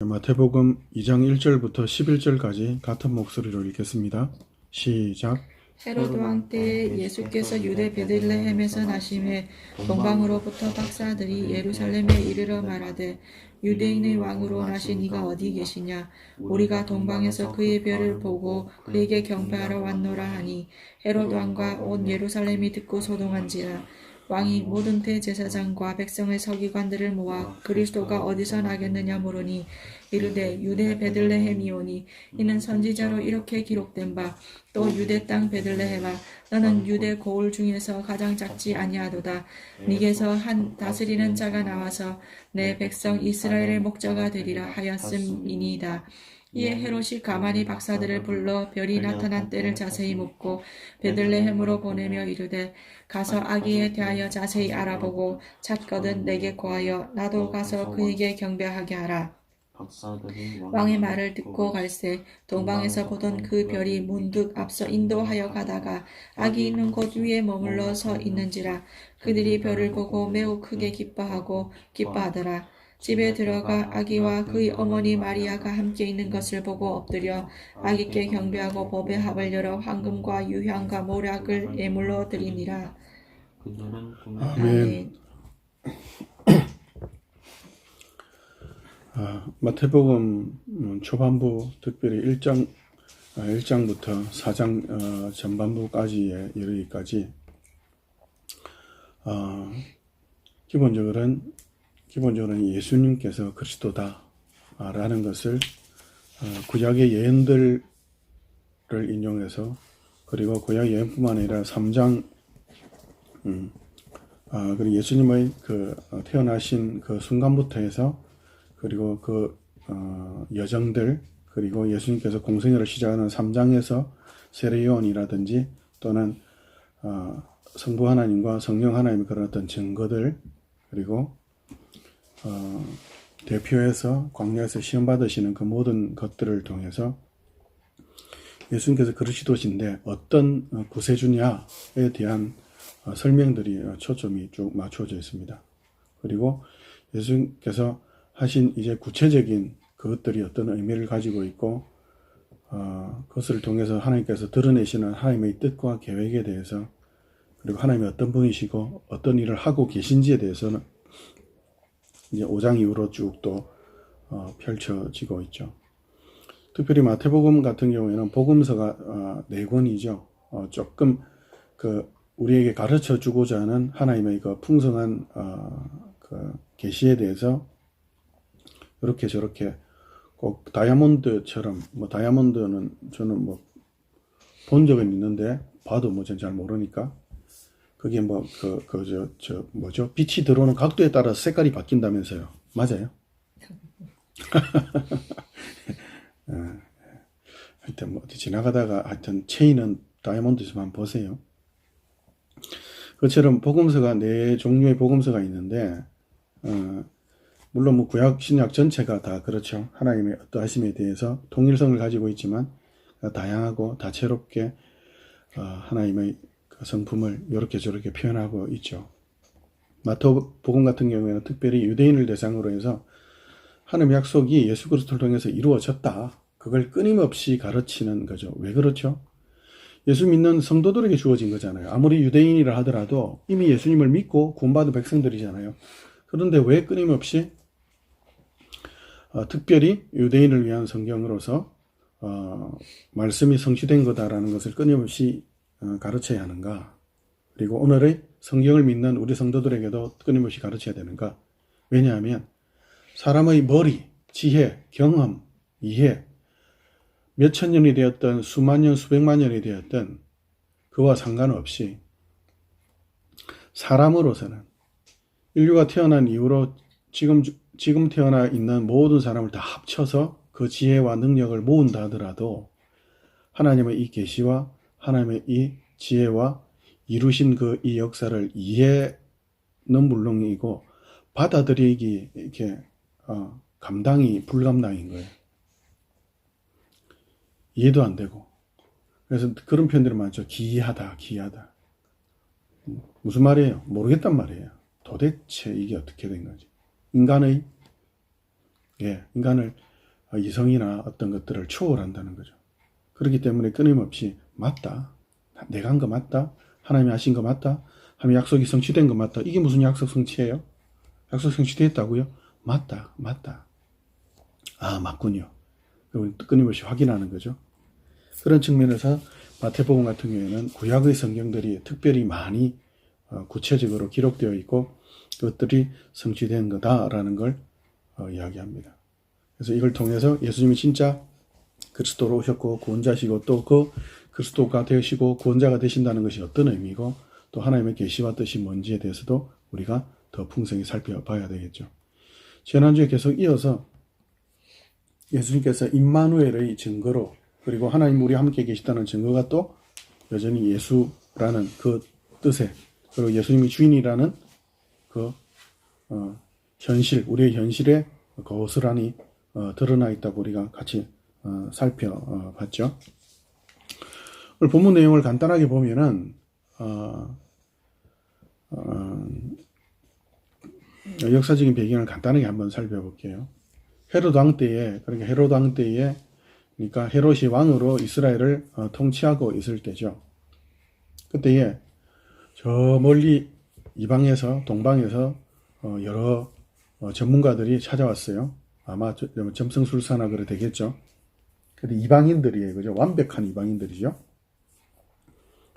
마태복음 2장 1절부터 11절까지 같은 목소리로 읽겠습니다. 시작. 헤로드 왕 때에 예수께서 유대 베들레헴에서 나심에 동방으로부터 박사들이 예루살렘에 이르러 말하되 유대인의 왕으로 나신 이가 어디 계시냐? 우리가 동방에서 그의 별을 보고 그에게 경배하러 왔노라 하니 헤로드 왕과 온 예루살렘이 듣고 소동한지라. 왕이 모든 대제사장과 백성의 서기관들을 모아 그리스도가 어디서 나겠느냐 물으니 이르되 유대 베들레헴이오니 이는 선지자로 이렇게 기록된 바 또 유대 땅 베들레헴아 너는 유대 고을 중에서 가장 작지 아니하도다. 네게서 한 다스리는 자가 나와서 내 백성 이스라엘의 목자가 되리라 하였음이니이다. 이에 헤롯이 가만히 박사들을 불러 별이 나타난 때를 자세히 묻고 베들레헴으로 보내며 이르되 가서 아기에 대하여 자세히 알아보고 찾거든 내게 고하여 나도 가서 그에게 경배하게 하라. 왕의 말을 듣고 갈새 동방에서 보던 그 별이 문득 앞서 인도하여 가다가 아기 있는 곳 위에 머물러 서 있는지라. 그들이 별을 보고 매우 크게 기뻐하더라. 집에 들어가 아기와 그의 어머니 마리아가 함께 있는 것을 보고 엎드려 아기께 경배하고 법의 합을 열어 황금과 유향과 모략을 예물로 드리니라. 아멘. 마태복음 초반부 특별히 1장부터 4장 전반부까지에 이르기까지 기본적으로는 예수님께서 그리스도다 라는 것을 구약의 예언들을 인용해서, 그리고 구약 예언뿐만 아니라 3장 그리고 예수님의 태어나신 그 순간부터 해서, 그리고 여정들, 그리고 예수님께서 공생애를 시작하는 3장에서 세례요한이라든지 또는 성부 하나님과 성령 하나님의 그런 어떤 증거들, 그리고 대표해서 광야에서 시험 받으시는 그 모든 것들을 통해서 예수님께서 그리스도신데 어떤 구세주냐에 대한 설명들이 초점이 쭉 맞춰져 있습니다. 그리고 예수님께서 하신 이제 구체적인 그것들이 어떤 의미를 가지고 있고, 그것을 통해서 하나님께서 드러내시는 하나님의 뜻과 계획에 대해서, 그리고 하나님이 어떤 분이시고 어떤 일을 하고 계신지에 대해서는 이제 5장 이후로 쭉 또 펼쳐지고 있죠. 특별히 마태복음 같은 경우에는 복음서가 4권이죠. 조금 우리에게 가르쳐 주고자 하는 하나님의 그 풍성한 계시에 대해서 이렇게 저렇게 꼭 다이아몬드처럼, 다이아몬드는 저는 본 적은 있는데 봐도 전 잘 모르니까 그게 빛이 들어오는 각도에 따라 색깔이 바뀐다면서요. 맞아요? 하여튼 어디 지나가다가 하여튼 체인은 다이아몬드지만 보세요. 그처럼 복음서가 4종류의 복음서가 있는데, 물론 구약 신약 전체가 다 그렇죠. 하나님의 어떠하심에 대해서 통일성을 가지고 있지만 다양하고 다채롭게 하나님의 그 성품을 이렇게 저렇게 표현하고 있죠. 마태복음 같은 경우에는 특별히 유대인을 대상으로 해서 하나님의 약속이 예수 그리스도를 통해서 이루어졌다, 그걸 끊임없이 가르치는 거죠. 왜 그렇죠? 예수 믿는 성도들에게 주어진 거잖아요. 아무리 유대인이라 하더라도 이미 예수님을 믿고 구원받은 백성들이잖아요. 그런데 왜 끊임없이 특별히 유대인을 위한 성경으로서 말씀이 성취된 거다라는 것을 끊임없이 가르쳐야 하는가? 그리고 오늘의 성경을 믿는 우리 성도들에게도 끊임없이 가르쳐야 되는가? 왜냐하면 사람의 머리, 지혜, 경험, 이해, 몇천 년이 되었던 수만 년, 수백만 년이 되었던 그와 상관없이 사람으로서는 인류가 태어난 이후로 지금 태어나 있는 모든 사람을 다 합쳐서 그 지혜와 능력을 모은다 하더라도 하나님의 이 계시와 하나님의 이 지혜와 이루신 이 역사를 이해는 물론이고 받아들이기 이렇게 감당이 불감당인 거예요. 이해도 안 되고. 그래서 그런 표현들이 많죠. 기이하다. 무슨 말이에요? 모르겠단 말이에요. 도대체 이게 어떻게 된 거지? 인간을 이성이나 어떤 것들을 초월한다는 거죠. 그렇기 때문에 끊임없이 맞다. 내가 한 거 맞다. 하나님이 하신 거 맞다. 하나님의 약속이 성취된 거 맞다. 이게 무슨 약속 성취예요? 약속 성취됐다고요? 맞다. 맞다. 아, 맞군요. 그리고 끊임없이 확인하는 거죠. 그런 측면에서 마태복음 같은 경우에는 구약의 성경들이 특별히 많이 구체적으로 기록되어 있고 그것들이 성취된 거다라는 걸 이야기합니다. 그래서 이걸 통해서 예수님이 진짜 그리스도로 오셨고 구원자시고 또 그 그리스도가 되시고 구원자가 되신다는 것이 어떤 의미고 또 하나님의 계시와 뜻이 뭔지에 대해서도 우리가 더 풍성히 살펴봐야 되겠죠. 지난주에 계속 이어서 예수님께서 임마누엘의 증거로 그리고 하나님 우리 함께 계시다는 증거가 또 여전히 예수라는 그 뜻에 그리고 예수님이 주인이라는 그 현실 우리의 현실에 고스란히 드러나 있다고 우리가 같이 살펴봤죠. 오늘 본문 내용을 간단하게 보면은 역사적인 배경을 간단하게 한번 살펴볼게요. 헤롯 왕 때에 그러니까 헤롯 왕 때에 그러니까 헤롯이 왕으로 이스라엘을 통치하고 있을 때죠. 그때에 저 멀리 이방에서 동방에서 여러 전문가들이 찾아왔어요. 아마 점성술사나 그래 되겠죠. 근데 이방인들이에요. 그죠? 완벽한 이방인들이죠.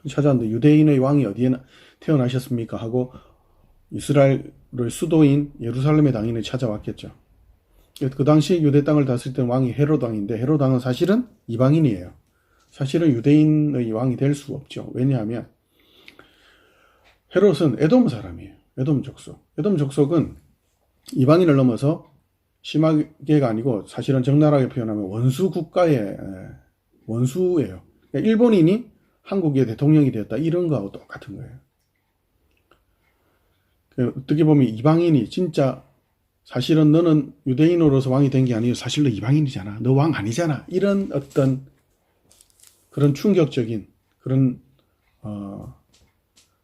찾아왔는데 유대인의 왕이 어디에 태어나셨습니까? 하고 이스라엘의 수도인 예루살렘의 당인이 찾아왔겠죠. 그 당시 유대 땅을 다스릴 때는 왕이 헤롯 왕인데 헤롯 왕은 사실은 이방인이에요. 사실은 유대인의 왕이 될 수 없죠. 왜냐하면 헤롯은 에돔 사람이에요. 에돔 족속. 에돔 족속은 이방인을 넘어서 심하게가 아니고 사실은 적나라하게 표현하면 원수 국가의 원수예요. 그러니까 일본인이 한국의 대통령이 되었다 이런 거하고 똑같은 거예요. 어떻게 보면 이방인이 진짜 사실은 너는 유대인으로서 왕이 된 게 아니고 사실로 이방인이잖아. 너 왕 아니잖아. 이런 어떤 그런 충격적인 그런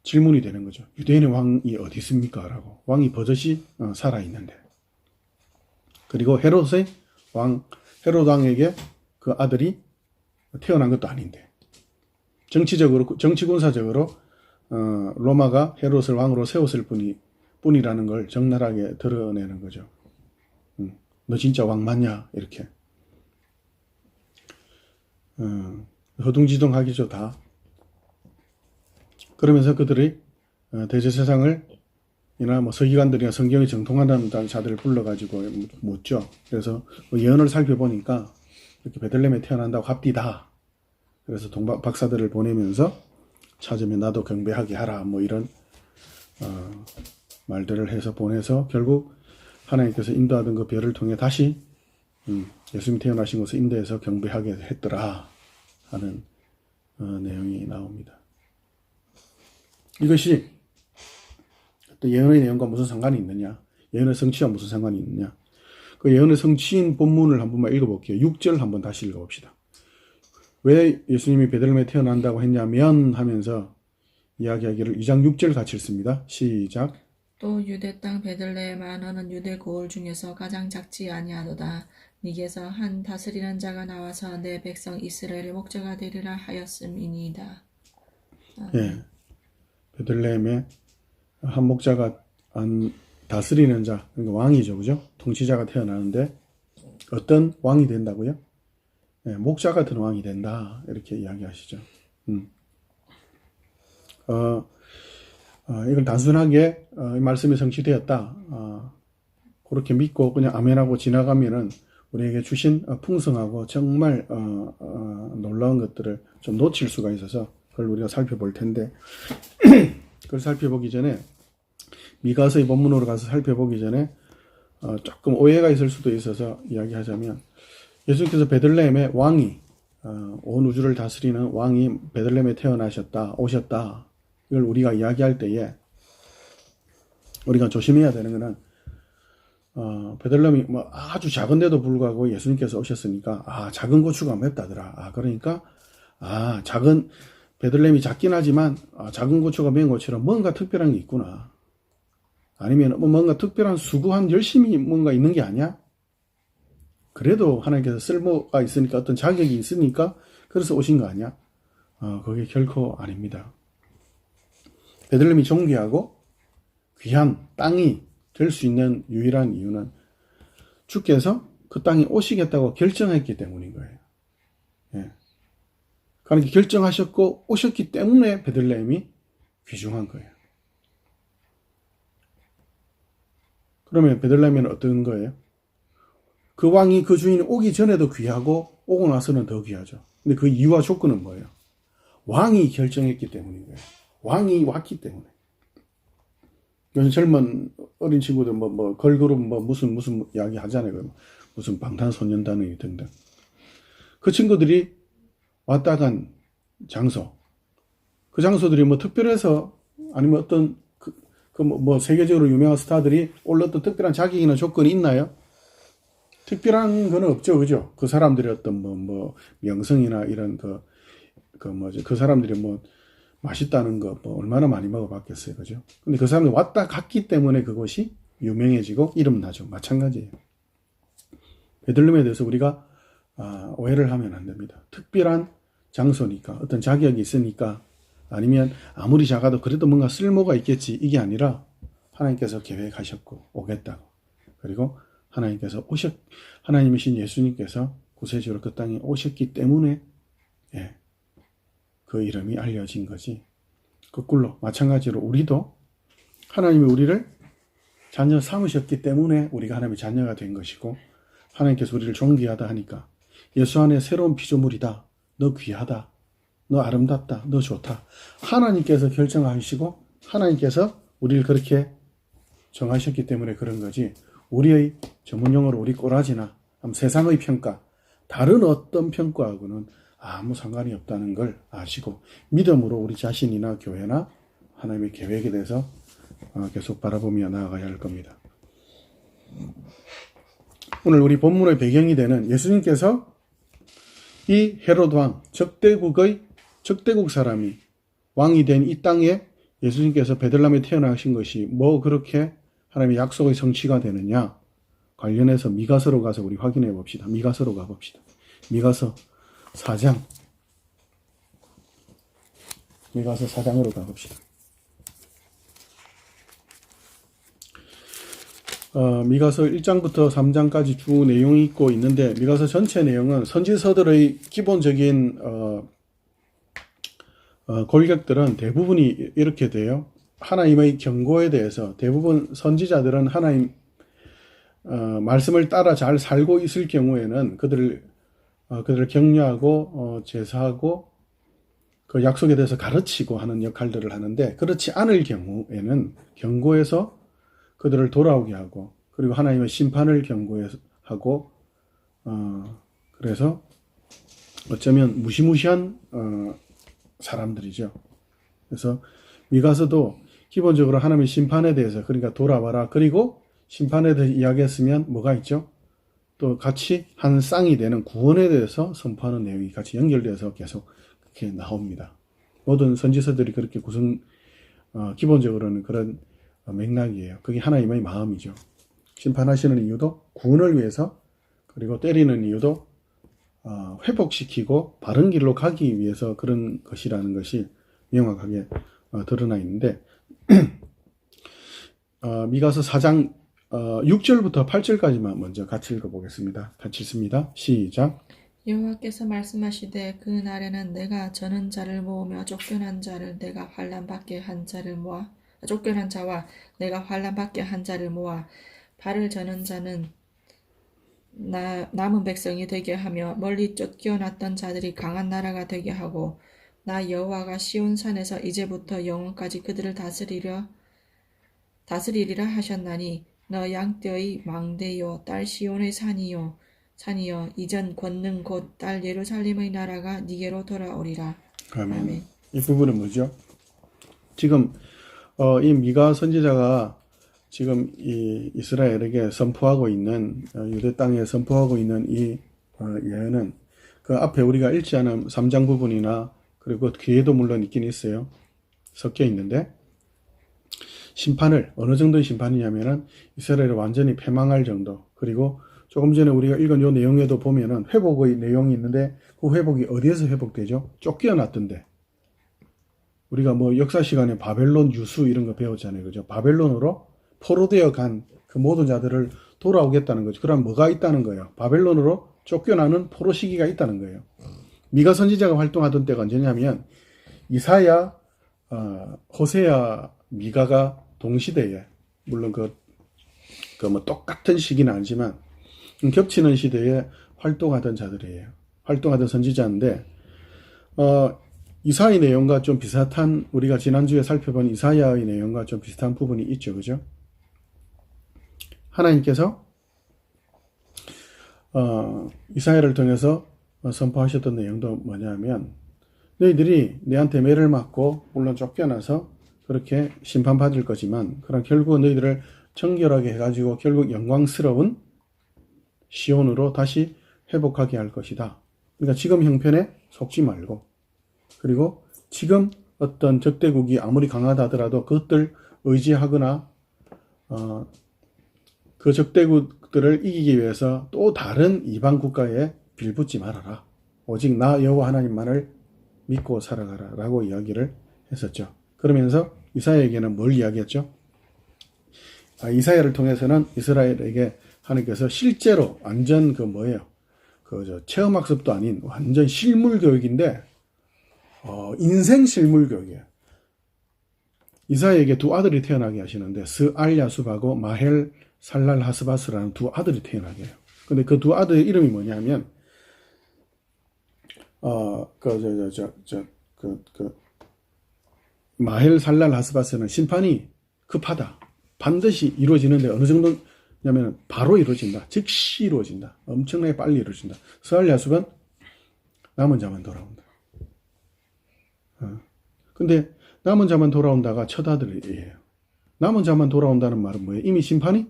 질문이 되는 거죠. 유대인의 왕이 어디 있습니까? 라고. 왕이 버젓이 살아있는데. 그리고 헤롯 왕에게 그 아들이 태어난 것도 아닌데. 정치적으로, 정치군사적으로 로마가 헤롯을 왕으로 세웠을 뿐이라는 걸 적나라하게 드러내는 거죠. 너 진짜 왕 맞냐? 이렇게. 허둥지둥하기죠, 다. 그러면서 그들이 대제사장을 이나 뭐 서기관들이나 성경에 정통하는 자들을 불러가지고 묻죠. 그래서 예언을 살펴보니까 이렇게 베들레헴에 태어난다고 합디다. 그래서 박사들을 보내면서 찾으면 나도 경배하게 하라. 뭐 이런 말들을 해서 보내서 결국 하나님께서 인도하던 그 별을 통해 다시 예수님 태어나신 곳을 인도해서 경배하게 했더라 하는 내용이 나옵니다. 이것이 또 예언의 내용과 무슨 상관이 있느냐? 예언의 성취와 무슨 상관이 있느냐? 그 예언의 성취인 본문을 한 번만 읽어볼게요. 6절 한번 다시 읽어봅시다. 왜 예수님이 베들레헴에 태어난다고 했냐면 하면서 이야기하기를 2장 6절 같이 읽습니다. 시작. 또 유대 땅 베들레헴아 너는 유대 고을 중에서 가장 작지 아니하도다. 네게서 한 다스리는 자가 나와서 내 백성 이스라엘의 목자가 되리라 하였음이니이다. 예, 베들레헴에 한 목자가 다스리는 자, 그러니까 왕이죠, 그죠? 통치자가 태어나는데 어떤 왕이 된다고요? 예, 목자 같은 왕이 된다 이렇게 이야기하시죠. 이걸 단순하게 이 말씀이 성취되었다 그렇게 믿고 그냥 아멘하고 지나가면은 우리에게 주신 풍성하고 정말 놀라운 것들을 좀 놓칠 수가 있어서 그걸 우리가 살펴볼 텐데 그걸 살펴보기 전에 미가서의 본문으로 가서 살펴보기 전에 조금 오해가 있을 수도 있어서 이야기하자면 예수님께서 베들레헴의 왕이 온 우주를 다스리는 왕이 베들레헴에 태어나셨다 오셨다 이걸 우리가 이야기할 때에 우리가 조심해야 되는 것은 베들레헴이 뭐 아주 작은데도 불구하고 예수님께서 오셨으니까 작은 고추가 맵다더라. 그러니까 작은 베들레헴이 작긴 하지만 작은 고추가 매운 것처럼 뭔가 특별한 게 있구나. 아니면 뭔가 특별한 수고한 열심히 뭔가 있는 게 아니야? 그래도 하나님께서 쓸모가 있으니까 어떤 자격이 있으니까 그래서 오신 거 아니야? 그게 결코 아닙니다. 베들레헴이 존귀하고 귀한 땅이 될 수 있는 유일한 이유는 주께서 그 땅에 오시겠다고 결정했기 때문인 거예요. 예. 그러니까 결정하셨고 오셨기 때문에 베들레헴이 귀중한 거예요. 그러면 베들레헴은 어떤 거예요? 그 왕이 그 주인이 오기 전에도 귀하고 오고 나서는 더 귀하죠. 근데 그 이유와 조건은 뭐예요? 왕이 결정했기 때문인 거예요. 왕이 왔기 때문에. 요즘 젊은 어린 친구들 걸그룹 무슨 이야기 하잖아요. 무슨 방탄소년단이 등등. 그 친구들이 왔다 간 장소. 그 장소들이 특별해서 아니면 어떤 세계적으로 유명한 스타들이 올랐던 특별한 자격이나 조건이 있나요? 특별한 건 없죠, 그죠? 그 사람들의 어떤 명성이나 이런 그 사람들이 맛있다는 거 얼마나 많이 먹어봤겠어요, 그죠? 근데 그 사람들이 왔다 갔기 때문에 그것이 유명해지고 이름 나죠. 마찬가지예요. 베들레헴에 대해서 우리가 오해를 하면 안 됩니다. 특별한 장소니까, 어떤 자격이 있으니까, 아니면 아무리 작아도 그래도 뭔가 쓸모가 있겠지, 이게 아니라 하나님께서 계획하셨고 오겠다고. 그리고 하나님이신 예수님께서 구세주로 그 땅에 오셨기 때문에 그 이름이 알려진 거지. 거꾸로 마찬가지로 우리도 하나님이 우리를 자녀 삼으셨기 때문에 우리가 하나님의 자녀가 된 것이고, 하나님께서 우리를 존귀하다 하니까 예수 안에 새로운 피조물이다, 너 귀하다, 너 아름답다, 너 좋다, 하나님께서 결정하시고 하나님께서 우리를 그렇게 정하셨기 때문에 그런 거지, 우리의 전문용어로 우리 꼬라지나 세상의 평가, 다른 어떤 평가하고는 아무 상관이 없다는 걸 아시고 믿음으로 우리 자신이나 교회나 하나님의 계획에 대해서 계속 바라보며 나아가야 할 겁니다. 오늘 우리 본문의 배경이 되는 예수님께서 이 헤롯 왕, 적대국 사람이 왕이 된 이 땅에 예수님께서 베들레헴에 태어나신 것이 그렇게 하나님의 약속의 성취가 되느냐 관련해서 미가서로 가서 우리 확인해 봅시다. 미가서로 가봅시다. 미가서 4장. 미가서 4장으로 가봅시다. 미가서 1장부터 3장까지 쭉 내용이 있고 있는데, 미가서 전체 내용은 선지서들의 기본적인 골격들은 대부분이 이렇게 돼요. 하나님의 경고에 대해서 대부분 선지자들은 하나님 말씀을 따라 잘 살고 있을 경우에는 그들을 격려하고 제사하고 그 약속에 대해서 가르치고 하는 역할들을 하는데, 그렇지 않을 경우에는 경고해서 그들을 돌아오게 하고, 그리고 하나님의 심판을 경고하고, 그래서 어쩌면 무시무시한 사람들이죠. 그래서 미가서도 기본적으로 하나님의 심판에 대해서, 그러니까 돌아와라, 그리고 심판에 대해서 이야기했으면 뭐가 있죠? 또 같이 한 쌍이 되는 구원에 대해서 선포하는 내용이 같이 연결돼서 계속 그렇게 나옵니다. 모든 선지서들이 그렇게 기본적으로는 그런 맥락이에요. 그게 하나님의 마음이죠. 심판하시는 이유도 구원을 위해서, 그리고 때리는 이유도 회복시키고 바른 길로 가기 위해서 그런 것이라는 것이 명확하게 드러나 있는데, 미가서 4장 6절부터 8절까지만 먼저 같이 읽어보겠습니다. 같이 읽습니다. 시작. 여호와께서 말씀하시되 그 날에는 내가 저는 자를 모으며 쫓겨난 자를 내가 환난 받게 한 자를 모아, 쫓겨난 자와 내가 환난 받게 한 자를 모아 발을 저는 자는 남은 백성이 되게 하며 멀리 쫓겨났던 자들이 강한 나라가 되게 하고, 나 여호와가 시온산에서 이제부터 영원까지 그들을 다스리리라 하셨나니, 너 양떼의 망대요 딸 시온의 산이요 이전 권능 곧 딸 예루살렘의 나라가 니게로 돌아오리라. 아멘. 이 부분은 뭐죠? 지금 이 미가 선지자가 지금 이 이스라엘에게 선포하고 있는, 유대 땅에 선포하고 있는 이 예언은 그 앞에 우리가 읽지 않은 3장 부분이나 그리고 뒤에도 물론 있긴 있어요. 섞여 있는데, 심판을 어느 정도의 심판이냐면은 이스라엘이 완전히 패망할 정도, 그리고 조금 전에 우리가 읽은 요 내용에도 보면은 회복의 내용이 있는데 그 회복이 어디에서 회복되죠? 쫓겨났던데. 우리가 뭐 역사 시간에 바벨론 유수 이런 거 배웠잖아요. 그죠? 바벨론으로 포로되어 간 그 모든 자들을 돌아오겠다는 거죠. 그럼 뭐가 있다는 거예요? 바벨론으로 쫓겨나는 포로 시기가 있다는 거예요. 미가 선지자가 활동하던 때가 언제냐면 이사야, 호세야, 미가가 동시대에 물론 그 뭐 똑같은 시기는 아니지만 겹치는 시대에 활동하던 자들이에요. 활동하던 선지자인데 이사야의 내용과 좀 비슷한 우리가 지난주에 살펴본 이사야의 내용과 좀 비슷한 부분이 있죠. 그죠? 하나님께서 이사야를 통해서 선포하셨던 내용도 뭐냐면 너희들이 내한테 매를 맞고 물론 쫓겨나서 그렇게 심판받을 거지만 그럼 결국 너희들을 정결하게 해가지고 결국 영광스러운 시온으로 다시 회복하게 할 것이다. 그러니까 지금 형편에 속지 말고 그리고 지금 어떤 적대국이 아무리 강하다 하더라도 그것들 의지하거나 그 적대국들을 이기기 위해서 또 다른 이방 국가에 빌붙지 말아라. 오직 나 여호와 하나님만을 믿고 살아가라 라고 이야기를 했었죠. 그러면서 이사야에게는 뭘 이야기했죠? 이사야를 통해서는 이스라엘에게 하나님께서 실제로 완전 그 뭐예요? 체험학습도 아닌 완전 실물 교육인데 인생 실물 교육이에요. 이사야에게 두 아들이 태어나게 하시는데 스알야숲하고 마헬 살랄 하스바스라는 두 아들이 태어나게 해요. 근데 그 두 아들의 이름이 뭐냐면 마헬 살랄 하스바스는 심판이 급하다. 반드시 이루어지는데 어느 정도냐면 바로 이루어진다. 즉시 이루어진다. 엄청나게 빨리 이루어진다. 스알야숲은 남은 자만 돌아온다. 근데 남은 자만 돌아온다가 첫 아들이에요. 남은 자만 돌아온다는 말은 뭐예요? 이미 심판이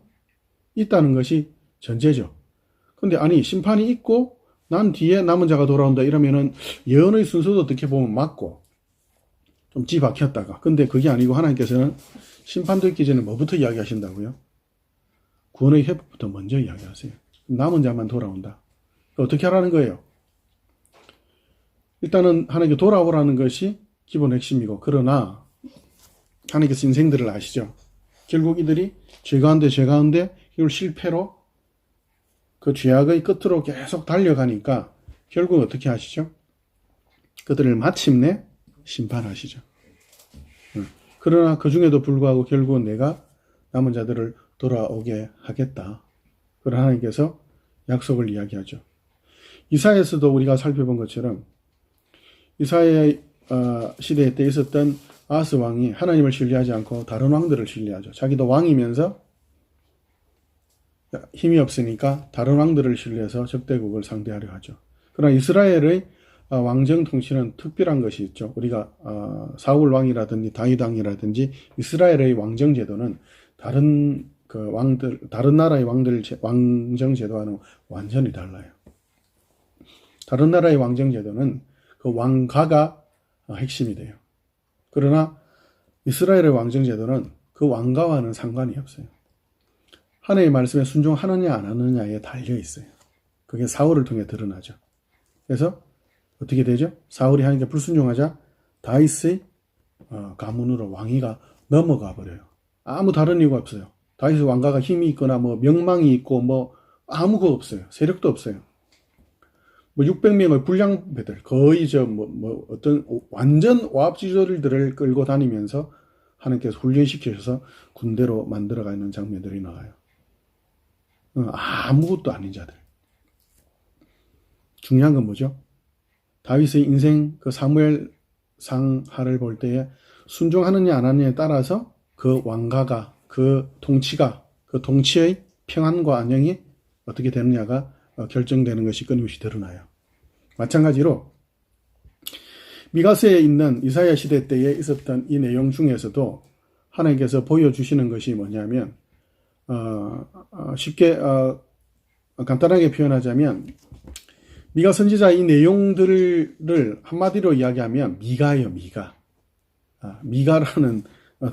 있다는 것이 전제죠. 근데 아니 심판이 있고 난 뒤에 남은 자가 돌아온다 이러면은 예언의 순서도 어떻게 보면 맞고 좀 뒤바뀌었다가 근데 그게 아니고 하나님께서는 심판도 있기 전에 뭐부터 이야기하신다고요? 구원의 회복부터 먼저 이야기하세요. 남은 자만 돌아온다. 어떻게 하라는 거예요? 일단은 하나님께 돌아오라는 것이 기본 핵심이고 그러나 하나님께서 인생들을 아시죠? 결국 이들이 죄 가운데 이걸 실패로 그 죄악의 끝으로 계속 달려가니까 결국 어떻게 하시죠? 그들을 마침내 심판하시죠. 그러나 그 중에도 불구하고 결국은 내가 남은 자들을 돌아오게 하겠다. 그런 하나님께서 약속을 이야기하죠. 이사야에서도 우리가 살펴본 것처럼 이사야의 시대 때 있었던 아하스 왕이 하나님을 신뢰하지 않고 다른 왕들을 신뢰하죠. 자기도 왕이면서 힘이 없으니까 다른 왕들을 신뢰해서 적대국을 상대하려 하죠. 그러나 이스라엘의 왕정 통치는 특별한 것이 있죠. 우리가 사울 왕이라든지 다윗 왕이라든지 이스라엘의 왕정 제도는 다른 나라의 왕정 제도와는 완전히 달라요. 다른 나라의 왕정 제도는 그 왕가가 핵심이 돼요. 그러나 이스라엘의 왕정 제도는 그 왕가와는 상관이 없어요. 하나님의 말씀에 순종하느냐 안 하느냐에 달려 있어요. 그게 사울을 통해 드러나죠. 그래서 어떻게 되죠? 사울이 하나님께 불순종하자 다윗의 가문으로 왕위가 넘어가 버려요. 아무 다른 이유가 없어요. 다윗의 왕가가 힘이 있거나 뭐 명망이 있고 뭐 아무것도 없어요. 세력도 없어요. 뭐 600명의 불량배들 거의 어떤 완전 와합지졸들을 끌고 다니면서 하나님께서 훈련시키셔서 군대로 만들어가 있는 장면들이 나와요. 아무것도 아닌 자들. 중요한 건 뭐죠? 다윗의 인생 그 사무엘 상하를 볼 때에 순종하느냐 안 하느냐에 따라서 그 왕가가 그 통치가 그 통치의 평안과 안녕이 어떻게 되느냐가 결정되는 것이 끊임없이 드러나요. 마찬가지로 미가서에 있는 이사야 시대 때에 있었던 이 내용 중에서도 하나님께서 보여주시는 것이 뭐냐면 쉽게 간단하게 표현하자면 미가 선지자 이 내용들을 한마디로 이야기하면 미가예요. 미가라는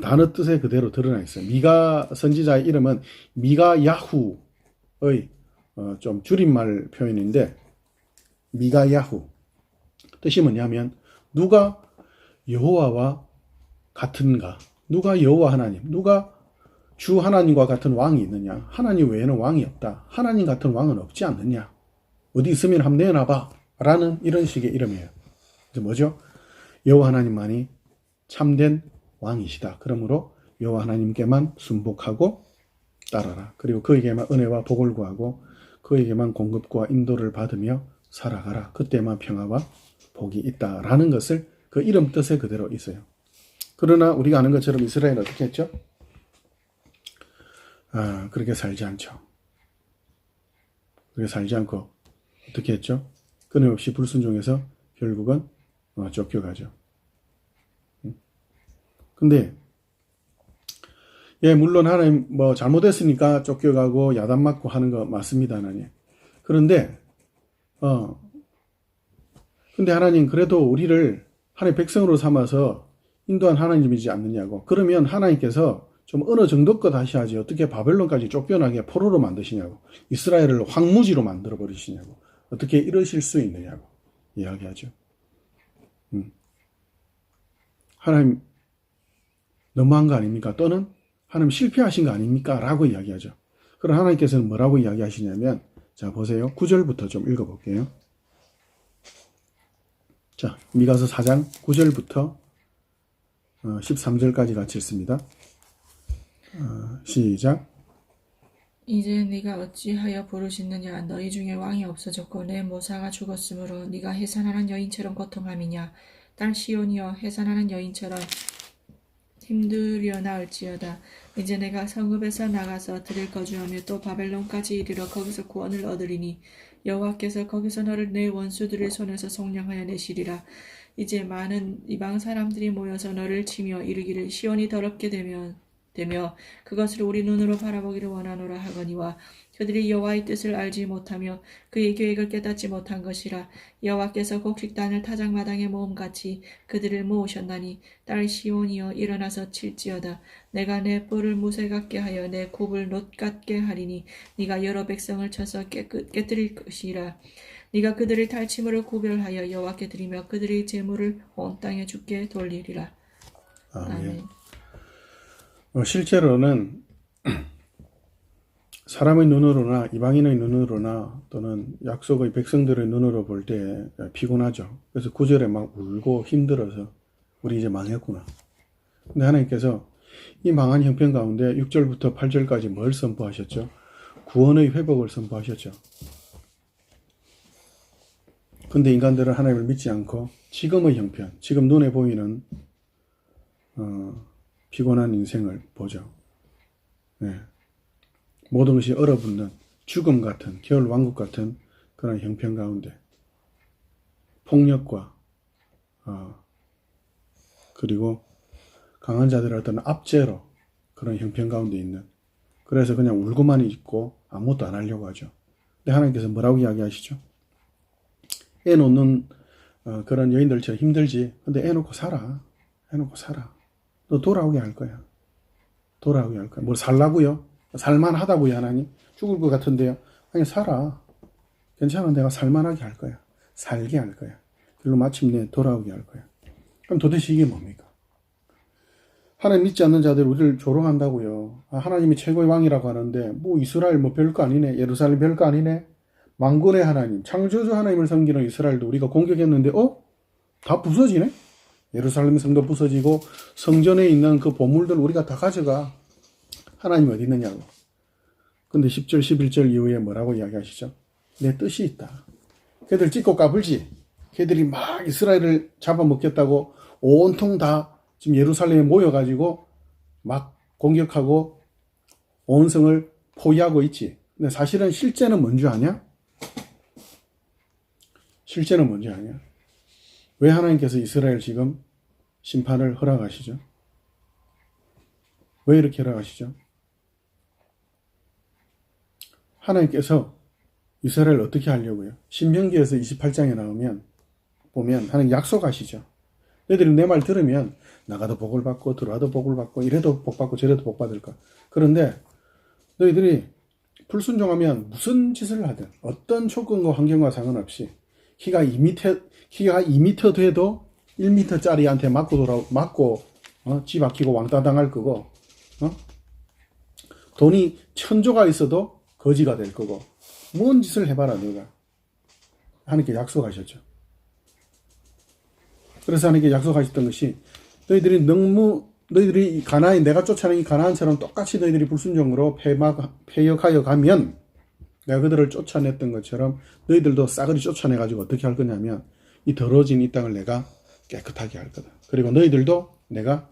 단어 뜻에 그대로 드러나 있어요. 미가 선지자의 이름은 미가 야후의 좀 줄임말 표현인데 미가야후 뜻이 뭐냐면 누가 여호와와 같은가, 누가 여호와 하나님, 누가 주 하나님과 같은 왕이 있느냐, 하나님 외에는 왕이 없다, 하나님 같은 왕은 없지 않느냐, 어디 있으면 한번 내놔봐 라는 이런 식의 이름이에요. 그래서 뭐죠? 여호와 하나님만이 참된 왕이시다. 그러므로 여호와 하나님께만 순복하고 따라라. 그리고 그에게만 은혜와 복을 구하고 그에게만 공급과 인도를 받으며 살아가라. 그때만 평화와 복이 있다라는 것을 그 이름 뜻에 그대로 있어요. 그러나 우리가 아는 것처럼 이스라엘은 어떻게 했죠? 그렇게 살지 않죠. 그렇게 살지 않고 어떻게 했죠? 끊임없이 불순종해서 결국은 쫓겨가죠. 근데 예, 물론 하나님 뭐 잘못했으니까 쫓겨가고 야단 맞고 하는 거 맞습니다, 하나님. 그런데 근데 하나님 그래도 우리를 하나님 백성으로 삼아서 인도한 하나님이지 않느냐고. 그러면 하나님께서 좀 어느 정도 것 하셔야지 어떻게 바벨론까지 쫓겨나게 포로로 만드시냐고. 이스라엘을 황무지로 만들어 버리시냐고. 어떻게 이러실 수 있느냐고 이야기하죠. 하나님 너무한 거 아닙니까? 또는 하나님 실패하신 거 아닙니까? 라고 이야기하죠. 그럼 하나님께서는 뭐라고 이야기하시냐면, 자 보세요. 9절부터 좀 읽어볼게요. 자, 미가서 4장 9절부터 13절까지 같이 읽습니다. 시작. 이제 네가 어찌하여 부르짖느냐? 너희 중에 왕이 없어졌고 내 모사가 죽었으므로 네가 해산하는 여인처럼 고통함이냐? 딸 시온이여, 해산하는 여인처럼 힘들려나 할지어다. 이제 내가 성읍에서 나가서 들을 거주하며 또 바벨론까지 이르러 거기서 구원을 얻으리니 여호와께서 거기서 너를 내 원수들의 손에서 속량하여 내시리라. 이제 많은 이방 사람들이 모여서 너를 치며 이르기를 시온이 더럽게 되며 그것을 우리 눈으로 바라보기를 원하노라 하거니와 그들이 여호와의 뜻을 알지 못하며 그의 계획을 깨닫지 못한 것이라. 여호와께서 곡식단을 타작마당에 모음같이 그들을 모으셨나니 딸 시온이여 일어나서 칠지어다. 내가 내 뿔을 무쇠 같게 하여 내 굽을 놋 같게 하리니 네가 여러 백성을 쳐서 깨뜨릴 것이라. 네가 그들의 탈취물을 구별하여 여호와께 드리며 그들의 재물을 온 땅에 주께 돌리리라. 아멘. 실제로는 사람의 눈으로나 이방인의 눈으로나 또는 약속의 백성들의 눈으로 볼 때 피곤하죠. 그래서 9절에 막 울고 힘들어서 우리 이제 망했구나. 근데 하나님께서 이 망한 형편 가운데 6절부터 8절까지 뭘 선포하셨죠? 구원의 회복을 선포하셨죠. 근데 인간들은 하나님을 믿지 않고 지금의 형편, 지금 눈에 보이는 피곤한 인생을 보죠. 네. 모든 것이 얼어붙는 죽음 같은, 겨울 왕국 같은 그런 형편 가운데 폭력과 그리고 강한 자들의 어떤 압제로 그런 형편 가운데 있는, 그래서 그냥 울고만 있고 아무것도 안 하려고 하죠. 근데 하나님께서 뭐라고 이야기하시죠? 애 놓는 그런 여인들처럼 힘들지. 근데 애 놓고 살아. 애 놓고 살아. 너 돌아오게 할 거야. 돌아오게 할 거야. 뭘 살라고요? 살만하다고요, 하나님? 죽을 것 같은데요. 아니, 살아. 괜찮아. 내가 살만하게 할 거야. 살게 할 거야. 그리고 마침내 돌아오게 할 거야. 그럼 도대체 이게 뭡니까? 하나님 믿지 않는 자들 우리를 조롱한다고요. 하나님이 최고의 왕이라고 하는데 뭐 이스라엘 뭐 별거 아니네. 예루살렘 별거 아니네. 만군의 하나님, 창조주 하나님을 섬기는 이스라엘도 우리가 공격했는데 다 부서지네? 예루살렘 성도 부서지고 성전에 있는 그 보물들 우리가 다 가져가. 하나님 어디 있느냐고. 근데 10절 11절 이후에 뭐라고 이야기하시죠? 내 뜻이 있다. 걔들 찍고 까불지. 걔들이 막 이스라엘을 잡아먹겠다고 온통 다 지금 예루살렘에 모여가지고 막 공격하고 온 성을 포위하고 있지. 근데 사실은 실제는 뭔지 아냐? 실제는 뭔지 아냐? 왜 하나님께서 이스라엘 지금 심판을 허락하시죠? 왜 이렇게 허락하시죠? 하나님께서 이스라엘을 어떻게 하려고요? 신명기에서 28장에 나오면 보면 하나님 약속하시죠. 너희들이 내 말 들으면 나가도 복을 받고 들어와도 복을 받고 이래도 복 받고 저래도 복 받을 까. 그런데 너희들이 불순종하면 무슨 짓을 하든 어떤 조건과 환경과 상관없이 키가 2m 돼도 1m짜리한테 맞고 집 아끼고 왕따 당할 거고 돈이 1000조가 있어도 거지가 될 거고 뭔 짓을 해봐라 너가 하나님께 약속하셨죠. 그래서 하나님께 약속하셨던 것이 너희들이 가나안 내가 쫓아낸 이 가나안처럼 똑같이 너희들이 불순종으로 패역하여 가면 내가 그들을 쫓아냈던 것처럼 너희들도 싸그리 쫓아내가지고 어떻게 할 거냐면 이 더러워진 이 땅을 내가 깨끗하게 할 거다. 그리고 너희들도 내가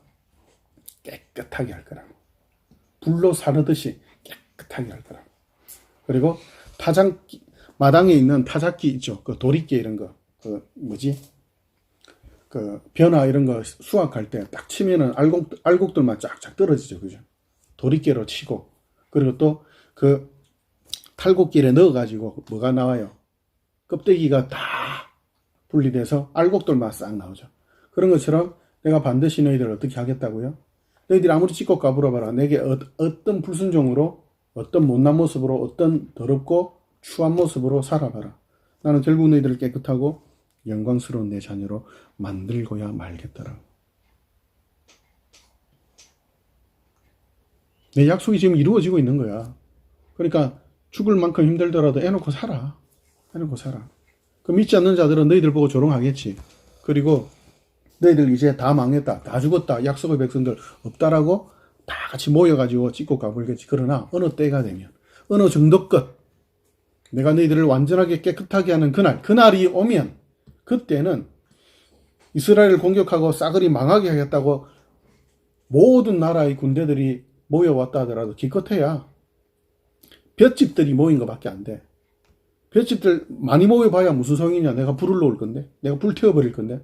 깨끗하게 할 거라. 불로 사르듯이 깨끗하게 할 거라. 그리고 마당에 있는 타작기 있죠. 그 도리깨 이런 거. 벼나 이런 거 수확할 때 딱 치면은 알곡들만 쫙쫙 떨어지죠. 그죠? 도리깨로 치고. 그리고 또 그 탈곡기에 넣어가지고 뭐가 나와요? 껍데기가 다 분리돼서 알곡들만 싹 나오죠. 그런 것처럼 내가 반드시 너희들을 어떻게 하겠다고요? 너희들이 아무리 찢고 까불어봐라. 내게 어떤 불순종으로, 어떤 못난 모습으로, 어떤 더럽고 추한 모습으로 살아봐라. 나는 결국 너희들을 깨끗하고 영광스러운 내 자녀로 만들고야 말겠더라. 내 약속이 지금 이루어지고 있는 거야. 그러니까 죽을 만큼 힘들더라도 애놓고 살아. 애놓고 살아. 그 믿지 않는 자들은 너희들 보고 조롱하겠지. 그리고 너희들 이제 다 망했다. 다 죽었다. 약속의 백성들 없다라고 다 같이 모여가지고 찢고 까불겠지. 그러나 어느 때가 되면 어느 정도 끝 내가 너희들을 완전하게 깨끗하게 하는 그날이 오면 그때는 이스라엘을 공격하고 싸그리 망하게 하겠다고 모든 나라의 군대들이 모여왔다 하더라도 기껏해야 볏집들이 모인 것밖에 안 돼. 볏집들 많이 모여봐야 무슨 소용이냐. 내가 불을 놓을 건데. 내가 불 태워버릴 건데.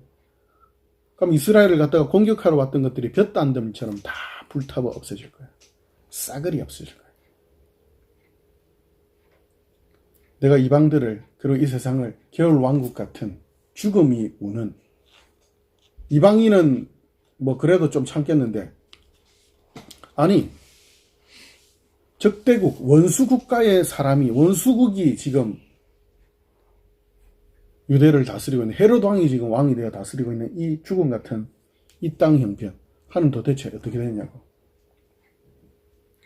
그럼 이스라엘을 갖다가 공격하러 왔던 것들이 볕단들처럼 다 불타버 없어질 거야. 싸그리 없어질 거야. 내가 이방들을 그리고 이 세상을 겨울왕국 같은 죽음이 오는 이방인은 뭐 그래도 좀 참겠는데 아니 적대국 원수국가의 사람이 원수국이 지금 유대를 다스리고 있는 헤롯 왕이 지금 왕이 되어 다스리고 있는 이 죽음 같은 이 땅 형편 하는 도대체 어떻게 되냐고.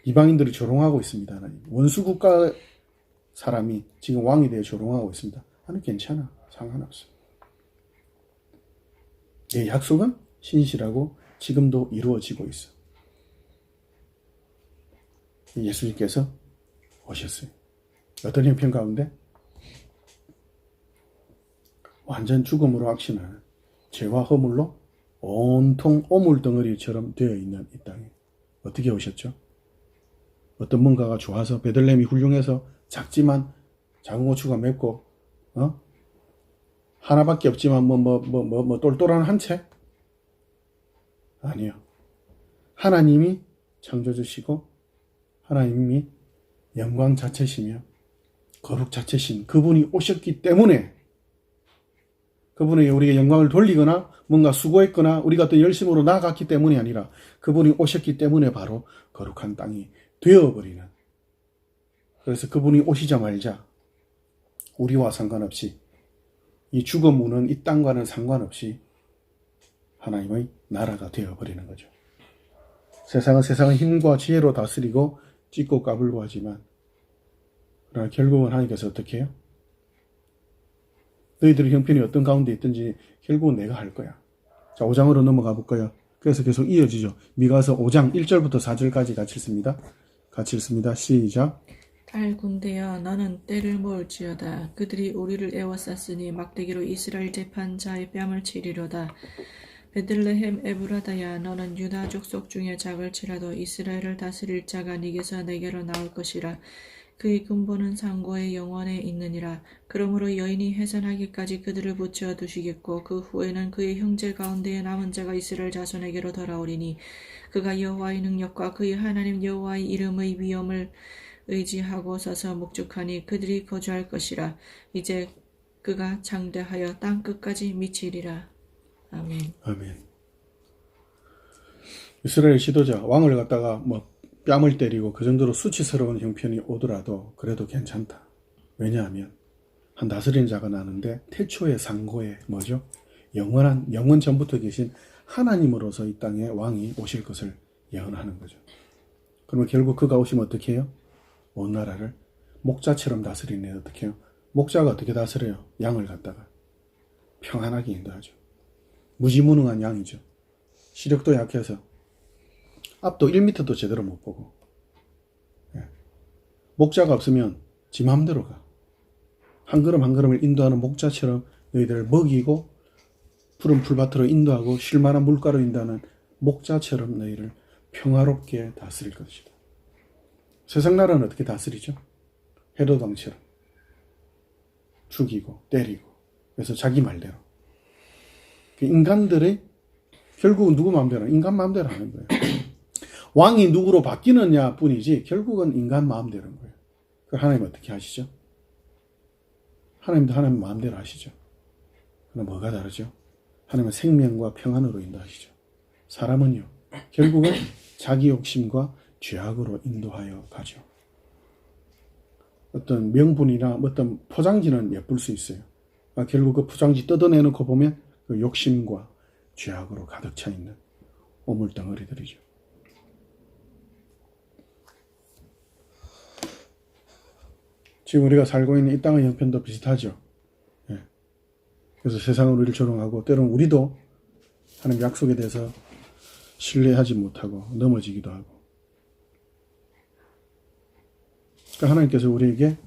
이방인들이 조롱하고 있습니다. 하나님. 원수국가 사람이 지금 왕이 되어 조롱하고 있습니다. 하나님 괜찮아. 상관없어. 내 약속은 신실하고 지금도 이루어지고 있어. 예수님께서 오셨어요. 어떤 형편 가운데? 완전 죽음으로 악신하는 죄와 허물로 온통 오물덩어리처럼 되어 있는 이 땅에 어떻게 오셨죠? 어떤 뭔가가 좋아서 베들레헴이 훌륭해서 작지만 작은 고추가 맵고 하나밖에 없지만 똘똘한 한 채? 아니요. 하나님이 창조주시고 하나님이 영광 자체시며 거룩 자체신 그분이 오셨기 때문에 그분에게 우리가 영광을 돌리거나 뭔가 수고했거나 우리가 어떤 열심으로 나아갔기 때문이 아니라 그분이 오셨기 때문에 바로 거룩한 땅이 되어버리는. 그래서 그분이 오시자마자 우리와 상관없이 이 죽음 오는 이 땅과는 상관없이 하나님의 나라가 되어버리는 거죠. 세상은 세상의 힘과 지혜로 다스리고 찢고 까불고 하지만 그러나 결국은 하나님께서 어떻게 해요? 너희들의 형편이 어떤 가운데 있든지 결국은 내가 할 거야. 자, 5장으로 넘어가 볼까요? 그래서 계속 이어지죠. 미가서 5장 1절부터 4절까지 같이 읽습니다. 같이 읽습니다. 시작. 딸 군대야 너는 때를 모을지어다. 그들이 우리를 애워쌌으니 막대기로 이스라엘 재판자의 뺨을 치리로다. 베들레헴 에브라다야 너는 유다 족속 중에 작을지라도 이스라엘을 다스릴 자가 네게서 내게로 나올 것이라. 그의 근본은 상고의 영원에 있느니라. 그러므로 여인이 해산하기까지 그들을 붙여 두시겠고 그 후에는 그의 형제 가운데에 남은 자가 이스라엘 자손에게로 돌아오리니 그가 여호와의 능력과 그의 하나님 여호와의 이름의 위엄을 의지하고 서서 묵죽하니 그들이 거주할 것이라. 이제 그가 장대하여 땅 끝까지 미치리라. 아멘. 아멘. 이스라엘 지도자 왕을 갖다가 뺨을 때리고 그 정도로 수치스러운 형편이 오더라도 그래도 괜찮다. 왜냐하면 한 다스리는 자가 나는데 태초의 상고에 뭐죠? 영원한 영원 전부터 계신 하나님으로서 이 땅에 왕이 오실 것을 예언하는 거죠. 그러면 결국 그가 오시면 어떻게 해요? 온 나라를 목자처럼 다스리네. 어떻게 해요? 목자가 어떻게 다스려요? 양을 갖다가 평안하게 인도하죠. 무지무능한 양이죠. 시력도 약해서 앞도 1m도 제대로 못 보고, 예. 목자가 없으면 지 마음대로 가. 한 걸음 한 걸음을 인도하는 목자처럼 너희들을 먹이고 푸른 풀밭으로 인도하고 쉴만한 물가로 인도하는 목자처럼 너희를 평화롭게 다스릴 것이다. 세상 나라는 어떻게 다스리죠? 헤롯 왕처럼 죽이고 때리고, 그래서 자기 말대로. 인간들이 결국은 누구 마음대로? 인간 마음대로 하는 거예요. 왕이 누구로 바뀌느냐 뿐이지 결국은 인간 마음대로인 거예요. 그걸 하나님 어떻게 하시죠? 하나님도 하나님 마음대로 하시죠. 그럼 뭐가 다르죠? 하나님은 생명과 평안으로 인도하시죠. 사람은요, 결국은 자기 욕심과 죄악으로 인도하여 가죠. 어떤 명분이나 어떤 포장지는 예쁠 수 있어요. 결국 그 포장지 뜯어내놓고 보면 그 욕심과 죄악으로 가득 차 있는 오물덩어리들이죠. 지금 우리가 살고 있는 이 땅의 형편도 비슷하죠. 예. 그래서 세상은 우리를 조롱하고 때로는 우리도 하나님 약속에 대해서 신뢰하지 못하고 넘어지기도 하고. 그러니까 하나님께서 우리에게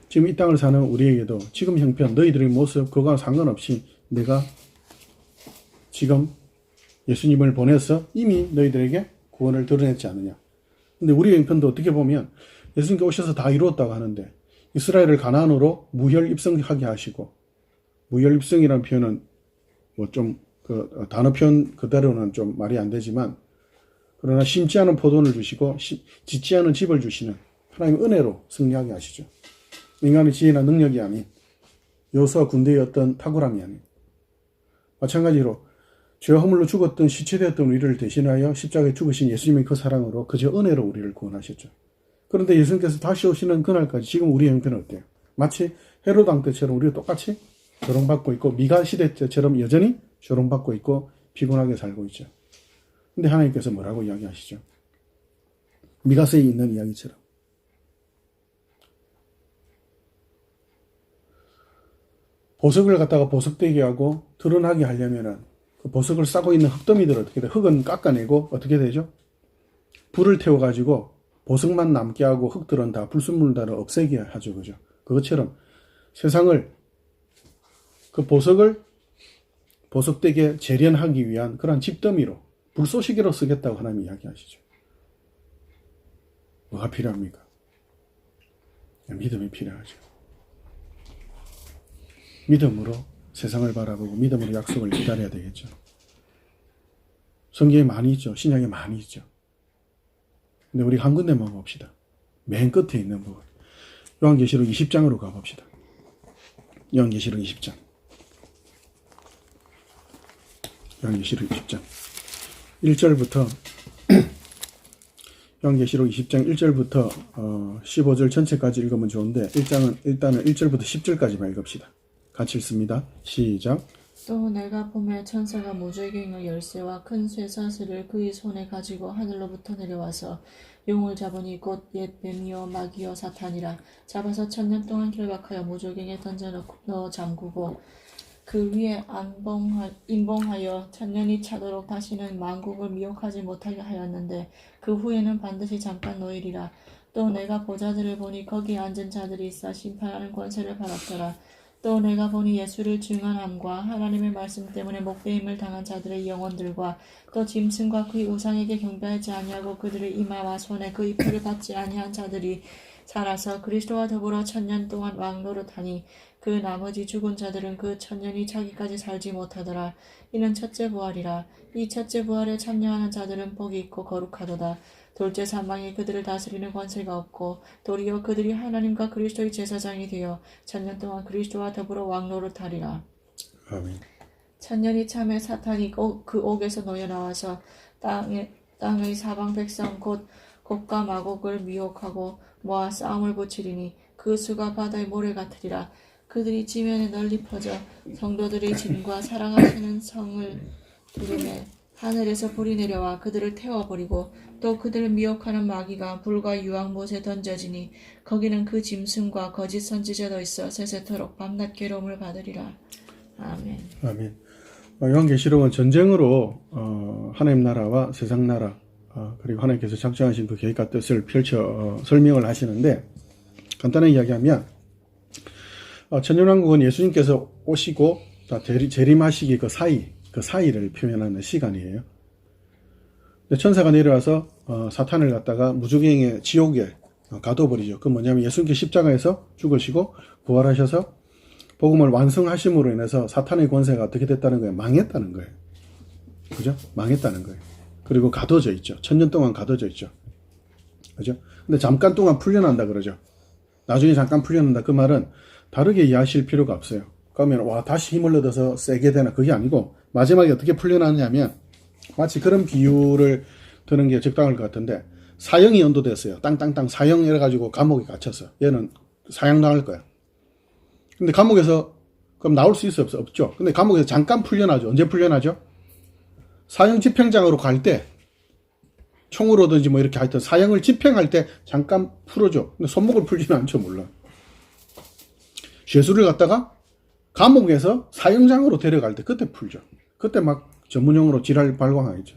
지금 이 땅을 사는 우리에게도 지금 형편, 너희들의 모습 그거와 상관없이 내가 지금 예수님을 보내서 이미 너희들에게 구원을 드러냈지 않느냐. 근데 우리의 형편도 어떻게 보면 예수님께 오셔서 다 이루었다고 하는데 이스라엘을 가나안으로 무혈입성하게 하시고, 무혈입성이라는 표현은 뭐 좀 그 단어 표현 그대로는 좀 말이 안 되지만, 그러나 심지 않은 포도를 주시고 짓지 않은 집을 주시는 하나님의 은혜로 승리하게 하시죠. 인간의 지혜나 능력이 아닌, 여호수아 군대의 어떤 탁월함이 아닌, 마찬가지로 죄와 허물로 죽었던 시체되었던 우리를 대신하여 십자가에 죽으신 예수님의 그 사랑으로 그저 은혜로 우리를 구원하셨죠. 그런데 예수님께서 다시 오시는 그날까지 지금 우리의 형편은 어때요? 마치 헤롯 왕 때처럼 우리가 똑같이 조롱받고 있고, 미가 시대 때처럼 여전히 조롱받고 있고 피곤하게 살고 있죠. 근데 하나님께서 뭐라고 이야기하시죠? 미가서에 있는 이야기처럼 보석을 갖다가 보석되게 하고 드러나게 하려면은 그 보석을 싸고 있는 흙더미들 어떻게 돼? 흙은 깎아내고 어떻게 되죠? 불을 태워가지고 보석만 남게 하고 흙들은 다 불순물들을 없애게 하죠. 그죠? 그것처럼 세상을, 그 보석을 보석되게 재련하기 위한 그런 집더미로, 불쏘시개로 쓰겠다고 하나님 이야기하시죠. 뭐가 필요합니까? 믿음이 필요하죠. 믿음으로 세상을 바라보고 믿음으로 약속을 기다려야 되겠죠. 성경에 많이 있죠. 신약에 많이 있죠. 근데 우리 한 군데만 봅시다. 맨 끝에 있는 부분. 요한계시록 20장으로 가봅시다. 요한계시록 20장. 요한계시록 20장. 1절부터 요한계시록 20장 1절부터 15절 전체까지 읽으면 좋은데, 일단은 1절부터 10절까지만 읽읍시다. 같이 읽습니다. 시작. 또 내가 보매 천사가 무저갱의 열쇠와 큰 쇠사슬을 그의 손에 가지고 하늘로부터 내려와서 용을 잡으니 곧 옛 뱀이요 마귀요 사탄이라. 잡아서 1000년 동안 결박하여 무저갱에 던져 넣어 잠그고 그 위에 임봉하여 1000년이 차도록 다시는 만국을 미혹하지 못하게 하였는데, 그 후에는 반드시 잠깐 노일이라. 또 내가 보좌들을 보니 거기에 앉은 자들이 있어 심판하는 권세를 받았더라. 또 내가 보니 예수를 증언함과 하나님의 말씀 때문에 목배임을 당한 자들의 영혼들과 또 짐승과 그의 우상에게 경배하지 아니하고 그들의 이마와 손에 그의 표를 받지 아니한 자들이 살아서 그리스도와 더불어 1000년 동안 왕노릇하니, 그 나머지 죽은 자들은 그 1000년이 차기까지 살지 못하더라. 이는 첫째 부활이라. 이 첫째 부활에 참여하는 자들은 복이 있고 거룩하도다. 둘째 사망이 그들을 다스리는 권세가 없고, 도리어 그들이 하나님과 그리스도의 제사장이 되어 1000년 동안 그리스도와 더불어 왕노릇하리라. 아멘. 1000년이 참에 사탄이 그 옥에서 놓여 나와서 땅에 땅의 사방 백성 곧 곡과 마곡을 미혹하고 모아 싸움을 붙이리니 그 수가 바다의 모래 같으리라. 그들이 지면에 널리 퍼져 성도들의 짐과 사랑하시는 성을 두르매 하늘에서 불이 내려와 그들을 태워버리고 또 그들을 미혹하는 마귀가 불과 유황못에 던져지니 거기는 그 짐승과 거짓 선지자도 있어 세세토록 밤낮 괴로움을 받으리라. 아멘. 아멘. 요한계시록은 전쟁으로 하나님 나라와 세상 나라 그리고 하나님께서 작정하신 그 계획과 뜻을 펼쳐 설명을 하시는데 간단하게 이야기하면 천년왕국은 예수님께서 오시고 재림하시기 그 사이를 표현하는 시간이에요. 천사가 내려와서 사탄을 갖다가 무주경의 지옥에 가둬버리죠. 그 뭐냐면 예수님께서 십자가에서 죽으시고 부활하셔서 복음을 완성하심으로 인해서 사탄의 권세가 어떻게 됐다는 거예요? 망했다는 거예요. 그죠? 망했다는 거예요. 그리고 가둬져 있죠. 1000년 동안 가둬져 있죠. 그죠? 근데 잠깐 동안 풀려난다 그러죠. 나중에 잠깐 풀려난다. 그 말은 다르게 이해하실 필요가 없어요. 그러면 다시 힘을 얻어서 세게 되나? 그게 아니고 마지막에 어떻게 풀려나느냐면 마치 그런 비유를 드는 게 적당할 것 같은데 사형이 연도됐어요. 땅땅땅 사형 이래가지고 감옥에 갇혔어. 얘는 사형당할 거야. 근데 감옥에서 그럼 나올 수 있어? 없죠. 근데 감옥에서 잠깐 풀려나죠. 언제 풀려나죠? 사형 집행장으로 갈 때 총으로든지 뭐 이렇게 하여튼 사형을 집행할 때 잠깐 풀어줘. 근데 손목을 풀지는 않죠. 몰라. 죄수를 갖다가 감옥에서 사형장으로 데려갈 때 그때 풀죠. 그때 막 전문용어로 지랄 발광하죠.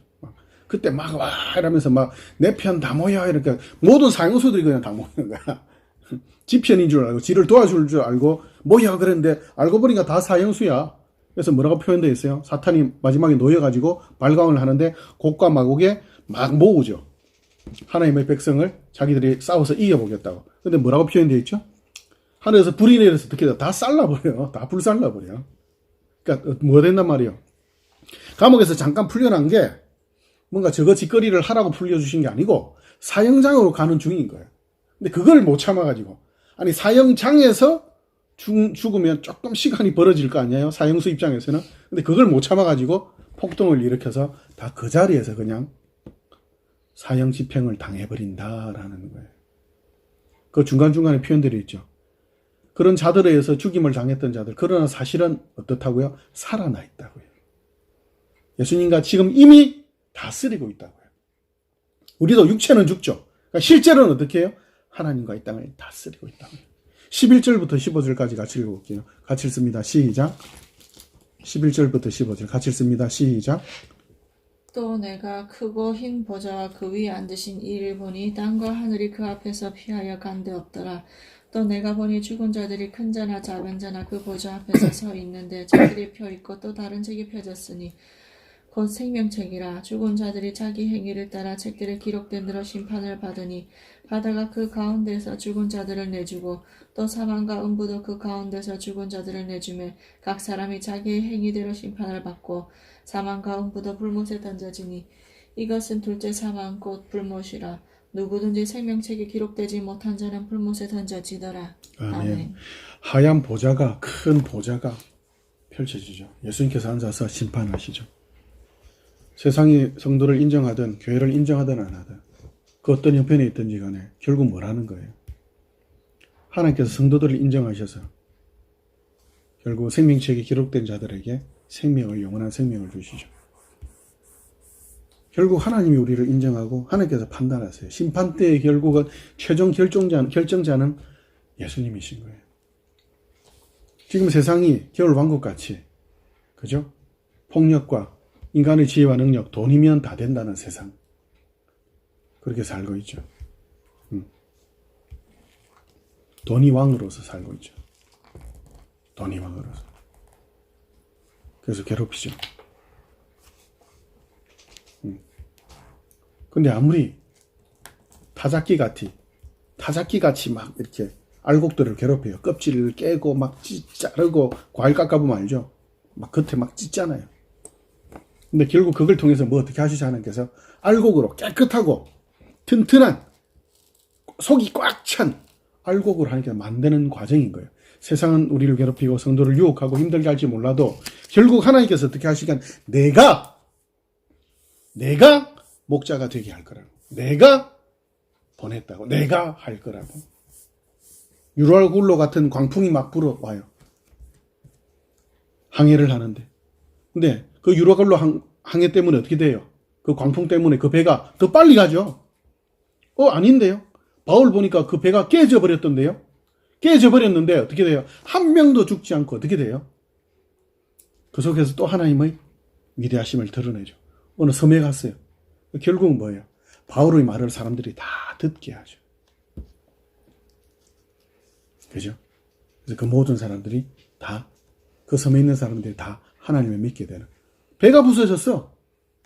그때 막 와 이러면서 막 내 편 다 모여 이렇게 모든 사형수들이 그냥 다 모이는 거야. 지 편인 줄 알고 지를 도와줄 줄 알고 모여 그랬는데 알고 보니까 다 사형수야. 그래서 뭐라고 표현되어 있어요? 사탄이 마지막에 놓여가지고 발광을 하는데 곡과 마곡에 막 모으죠. 하나님의 백성을 자기들이 싸워서 이겨보겠다고. 근데 뭐라고 표현되어 있죠? 하늘에서 불이 내려서 어떻게 다 쌀라버려요. 다 불살라버려요. 그러니까 뭐 된단 말이에요? 감옥에서 잠깐 풀려난 게 뭔가 저거 짓거리를 하라고 풀려주신 게 아니고 사형장으로 가는 중인 거예요. 근데 그걸 못 참아가지고 아니 사형장에서 죽으면 조금 시간이 벌어질 거 아니에요? 사형수 입장에서는. 근데 그걸 못 참아가지고 폭동을 일으켜서 다 그 자리에서 그냥 사형 집행을 당해버린다라는 거예요. 그 중간중간에 표현들이 있죠. 그런 자들에 의해서 죽임을 당했던 자들, 그러나 사실은 어떻다고요? 살아나 있다고요. 예수님과 지금 이미 다스리고 있다고요. 우리도 육체는 죽죠. 그러니까 실제로는 어떻게 해요? 하나님과 이 땅을 다스리고 있다고요. 11절부터 15절까지 같이 읽어볼게요. 같이 읽습니다. 시작. 11절부터 15절 같이 읽습니다. 시작. 또 내가 크고 흰 보좌와 그 위에 앉으신 이를 보니 땅과 하늘이 그 앞에서 피하여 간데 없더라. 또 내가 보니 죽은 자들이 큰 자나 작은 자나 그 보좌 앞에서 서 있는데 책들이 펴 있고 또 다른 책이 펴졌으니 곧 생명책이라. 죽은 자들이 자기 행위를 따라 책들에 기록된 대로 심판을 받으니 바다가 그 가운데서 죽은 자들을 내주고 또 사망과 음부도 그 가운데서 죽은 자들을 내주매 각 사람이 자기의 행위대로 심판을 받고 사망과 음부도 불못에 던져지니 이것은 둘째 사망 곧 불못이라. 누구든지 생명책에 기록되지 못한 자는 불못에 던져지더라. 아멘. 하얀 보좌가, 큰 보좌가 펼쳐지죠. 예수님께서 앉아서 심판하시죠. 세상이 성도를 인정하든 교회를 인정하든 안 하든 그 어떤 형편에 있든지 간에 결국 뭐라는 거예요? 하나님께서 성도들을 인정하셔서 결국 생명책에 기록된 자들에게 생명을, 영원한 생명을 주시죠. 결국 하나님이 우리를 인정하고 하나님께서 판단하세요. 심판 때의 결국은 최종 결정자는 예수님이신 거예요. 지금 세상이 겨울왕국같이, 그죠? 폭력과 인간의 지혜와 능력, 돈이면 다 된다는 세상. 그렇게 살고 있죠. 돈이 왕으로서 살고 있죠. 돈이 왕으로서. 그래서 괴롭히죠. 근데 아무리 타작기같이 막 이렇게 알곡들을 괴롭혀요. 껍질을 깨고 막 자르고 과일 깎아보면 알죠? 막 겉에 막 찢잖아요. 근데 결국 그걸 통해서 뭐 어떻게 하시죠? 하나님께서 알곡으로 깨끗하고 튼튼한 속이 꽉 찬 알곡으로 하나님께서 만드는 과정인 거예요. 세상은 우리를 괴롭히고 성도를 유혹하고 힘들게 할지 몰라도 결국 하나님께서 어떻게 하시간 내가 목자가 되게 할 거라고. 내가 보냈다고. 내가 할 거라고. 유랄굴로 같은 광풍이 막 불어와요. 항해를 하는데. 근데 그 유랄굴로 항해 때문에 어떻게 돼요? 그 광풍 때문에 그 배가 더 빨리 가죠. 아닌데요. 바울 보니까 그 배가 깨져 버렸던데요. 깨져 버렸는데 어떻게 돼요? 한 명도 죽지 않고 어떻게 돼요? 그 속에서 또 하나님의 위대하심을 드러내죠. 어느 섬에 갔어요. 결국은 뭐예요? 바울의 말을 사람들이 다 듣게 하죠. 그죠? 그래서 그 모든 사람들이 다, 그 섬에 있는 사람들이 다 하나님을 믿게 되는. 배가 부서졌어.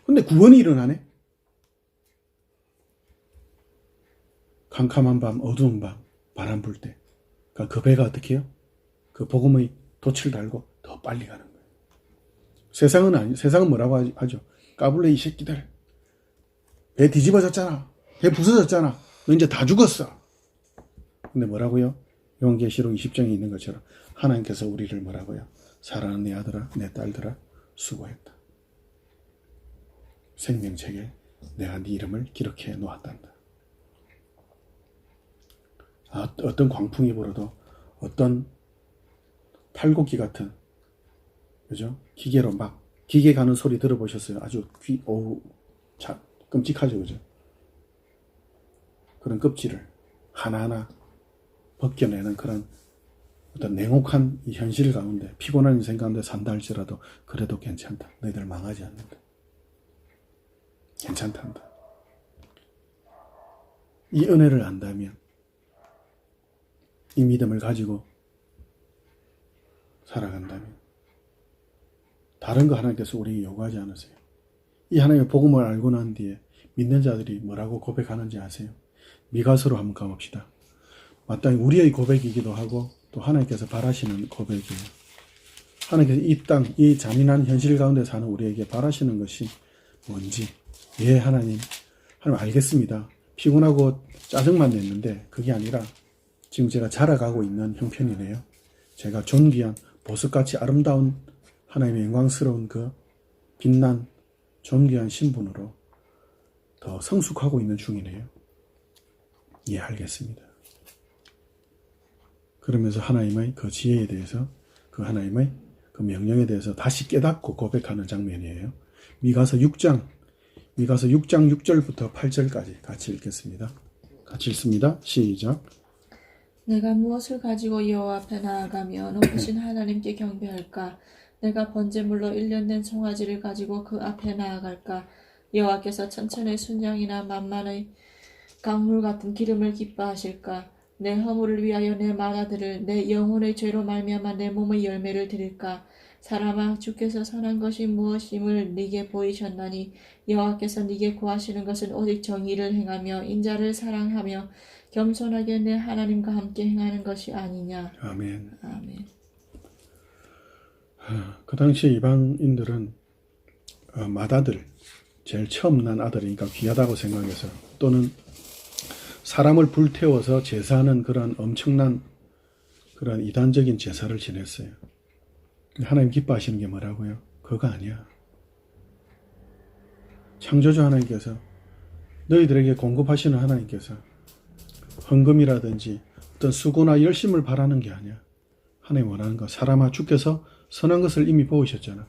근데 구원이 일어나네. 캄캄한 밤, 어두운 밤, 바람 불 때. 그 배가 어떻게 해요? 그 복음의 돛을 달고 더 빨리 가는 거예요. 세상은 뭐라고 하죠? 까불레 이 새끼들. 배 뒤집어졌잖아. 배 부서졌잖아. 너 이제 다 죽었어. 근데 뭐라고요? 요한계시록 20장에 있는 것처럼 하나님께서 우리를 뭐라고요? 사랑하는 내 아들아, 내 딸들아, 수고했다. 생명책에 내가 네 이름을 기록해 놓았단다. 어떤 광풍이 불어도 어떤 탈곡기 같은, 그죠? 기계로 막, 기계 가는 소리 들어보셨어요? 아주 끔찍하죠, 그죠? 그런 껍질을 하나하나 벗겨내는 그런 어떤 냉혹한 이 현실 가운데, 피곤한 인생 가운데 산다 할지라도 그래도 괜찮다. 너희들 망하지 않는다. 괜찮단다. 이 은혜를 안다면, 이 믿음을 가지고 살아간다면 다른 거 하나님께서 우리에게 요구하지 않으세요. 이 하나님의 복음을 알고 난 뒤에 믿는 자들이 뭐라고 고백하는지 아세요? 미가서로 한번 가봅시다. 마땅히 우리의 고백이기도 하고 또 하나님께서 바라시는 고백이에요. 하나님께서 이 땅, 이 잔인한 현실 가운데 사는 우리에게 바라시는 것이 뭔지. 하나님 알겠습니다. 피곤하고 짜증만 냈는데 그게 아니라 지금 제가 자라가고 있는 형편이네요. 제가 존귀한 보석같이 아름다운 하나님의 영광스러운 그 빛난 존귀한 신분으로 더 성숙하고 있는 중이네요. 알겠습니다. 그러면서 하나님의 그 지혜에 대해서, 그 하나님의 그 명령에 대해서 다시 깨닫고 고백하는 장면이에요. 미가서 6장 6절부터 8절까지 같이 읽겠습니다. 같이 읽습니다. 시작. 내가 무엇을 가지고 여호와 앞에 나아가며 높으신 하나님께 경배할까? 내가 번제물로 1년 된 송아지를 가지고 그 앞에 나아갈까? 여호와께서 천천의 순양이나 만만의 강물 같은 기름을 기뻐하실까? 내 허물을 위하여 내 맏아들을, 내 영혼의 죄로 말미암아 내 몸의 열매를 드릴까? 사람아, 주께서 선한 것이 무엇임을 네게 보이셨나니 여호와께서 네게 구하시는 것은 오직 정의를 행하며 인자를 사랑하며 겸손하게 내 하나님과 함께 행하는 것이 아니냐. 아멘. 아멘. 그 당시 이방인들은 맏아들, 제일 처음 난 아들이니까 귀하다고 생각해서, 또는 사람을 불태워서 제사하는 그런 엄청난 그런 이단적인 제사를 지냈어요. 하나님 기뻐하시는 게 뭐라고요? 그거 아니야. 창조주 하나님께서, 너희들에게 공급하시는 하나님께서 헌금이라든지 어떤 수고나 열심을 바라는 게 아니야. 하나님 원하는 거. 사람아, 주께서 선한 것을 이미 보이셨잖아.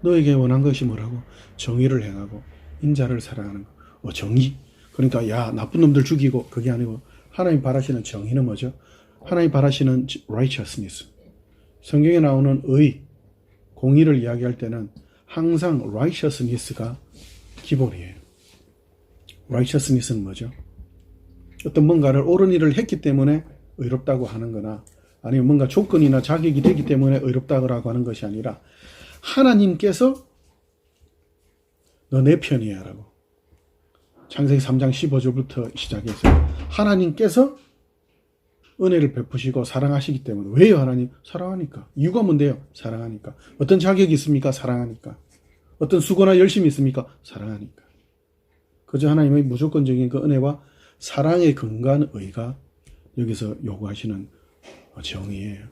너에게 원한 것이 뭐라고? 정의를 행하고 인자를 사랑하는 거. 정의? 그러니까 나쁜 놈들 죽이고, 그게 아니고 하나님 바라시는 정의는 뭐죠? 하나님 바라시는 righteousness. 성경에 나오는 의, 공의를 이야기할 때는 항상 righteousness가 기본이에요. righteousness는 뭐죠? 어떤 뭔가를 옳은 일을 했기 때문에 의롭다고 하는 거나, 아니면 뭔가 조건이나 자격이 되기 때문에 의롭다고 하는 것이 아니라, 하나님께서 너 내 편이야 라고. 창세기 3장 15절부터 시작해서 하나님께서 은혜를 베푸시고 사랑하시기 때문에. 왜요? 하나님? 사랑하니까. 이유가 뭔데요? 사랑하니까. 어떤 자격이 있습니까? 사랑하니까. 어떤 수고나 열심이 있습니까? 사랑하니까. 그저 하나님의 무조건적인 그 은혜와 사랑에 근거한 의가 여기서 요구하시는 정의예요.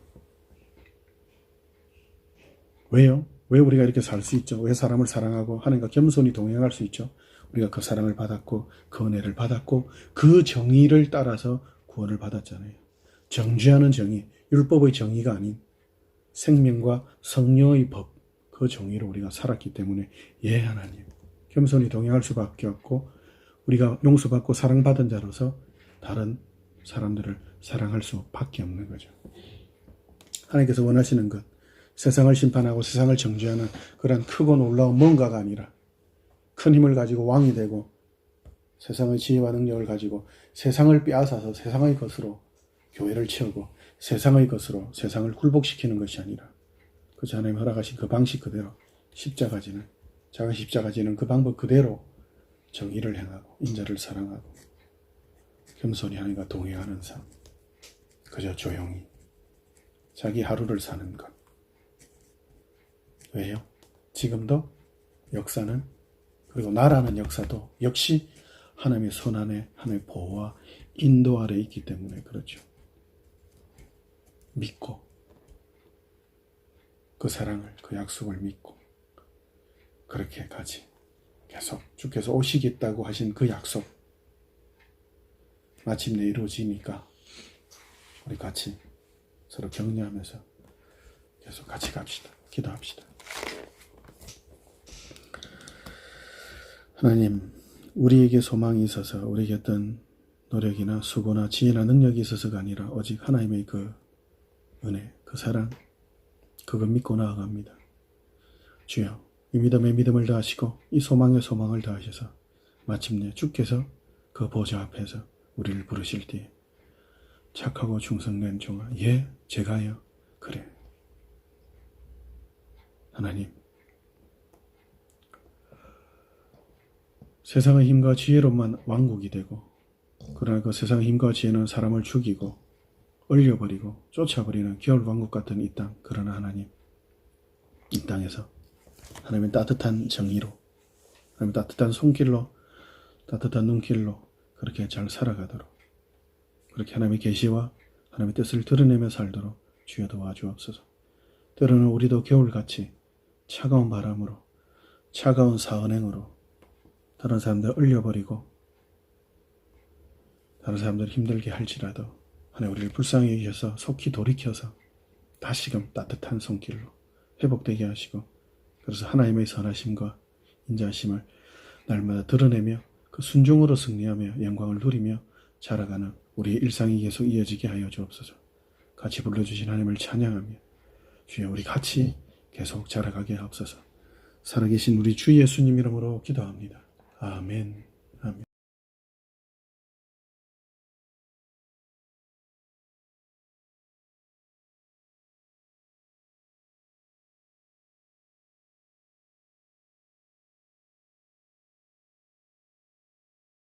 왜요? 왜 우리가 이렇게 살 수 있죠? 왜 사람을 사랑하고 하나님과 겸손히 동행할 수 있죠? 우리가 그 사랑을 받았고 그 은혜를 받았고 그 정의를 따라서 구원을 받았잖아요. 정죄하는 정의, 율법의 정의가 아닌 생명과 성령의 법, 그 정의로 우리가 살았기 때문에 예 하나님, 겸손히 동행할 수밖에 없고 우리가 용서받고 사랑받은 자로서 다른 사람들을 사랑할 수밖에 없는 거죠. 하나님께서 원하시는 것, 세상을 심판하고 세상을 정죄하는 그런 크고 놀라운 뭔가가 아니라 큰 힘을 가지고 왕이 되고 세상의 지혜와 능력을 가지고 세상을 빼앗아서 세상의 것으로 교회를 채우고 세상의 것으로 세상을 굴복시키는 것이 아니라 그 하나님 허락하신 그 방식 그대로 십자가지는 작은 십자가지는 그 방법 그대로 정의를 행하고 인자를 사랑하고 겸손히 하나님과 동행하는 삶, 그저 조용히 자기 하루를 사는 것. 왜요? 지금도 역사는, 그리고 나라는 역사도 역시 하나님의 손 안에 하나님의 보호와 인도 아래 있기 때문에 그렇죠. 믿고 그 사랑을, 그 약속을 믿고 그렇게 가지. 계속 주께서 오시겠다고 하신 그 약속 마침내 이루어지니까 우리 같이 서로 격려하면서 계속 같이 갑시다. 기도합시다. 하나님, 우리에게 소망이 있어서 우리에게 어떤 노력이나 수고나 지혜나 능력이 있어서가 아니라 오직 하나님의 그 은혜, 그 사랑, 그거 믿고 나아갑니다. 주여, 이 믿음에 믿음을 다하시고 이 소망에 소망을 다하셔서 마침내 주께서 그 보좌 앞에서 우리를 부르실 때에 착하고 충성된 종아, 예, 제가요. 그래. 하나님, 세상의 힘과 지혜로만 왕국이 되고, 그러나 그 세상의 힘과 지혜는 사람을 죽이고 얼려버리고 쫓아버리는 겨울왕국 같은 이 땅. 그러나 하나님, 이 땅에서 하나님의 따뜻한 정의로, 하나님의 따뜻한 손길로, 따뜻한 눈길로 그렇게 잘 살아가도록, 그렇게 하나님의 계시와 하나님의 뜻을 드러내며 살도록 주여 도와주옵소서. 때로는 우리도 겨울같이 차가운 바람으로, 차가운 사은행으로 다른 사람들 얼려버리고 다른 사람들 힘들게 할지라도 하나님 우리를 불쌍히 여기셔서 속히 돌이켜서 다시금 따뜻한 손길로 회복되게 하시고, 그래서 하나님의 선하심과 인자하심을 날마다 드러내며 그 순종으로 승리하며 영광을 누리며 자라가는 우리의 일상이 계속 이어지게 하여 주옵소서. 같이 불러주신 하나님을 찬양하며 주여 우리 같이 계속 자라가게 하옵소서. 살아계신 우리 주 예수님 이름으로 기도합니다. 아멘.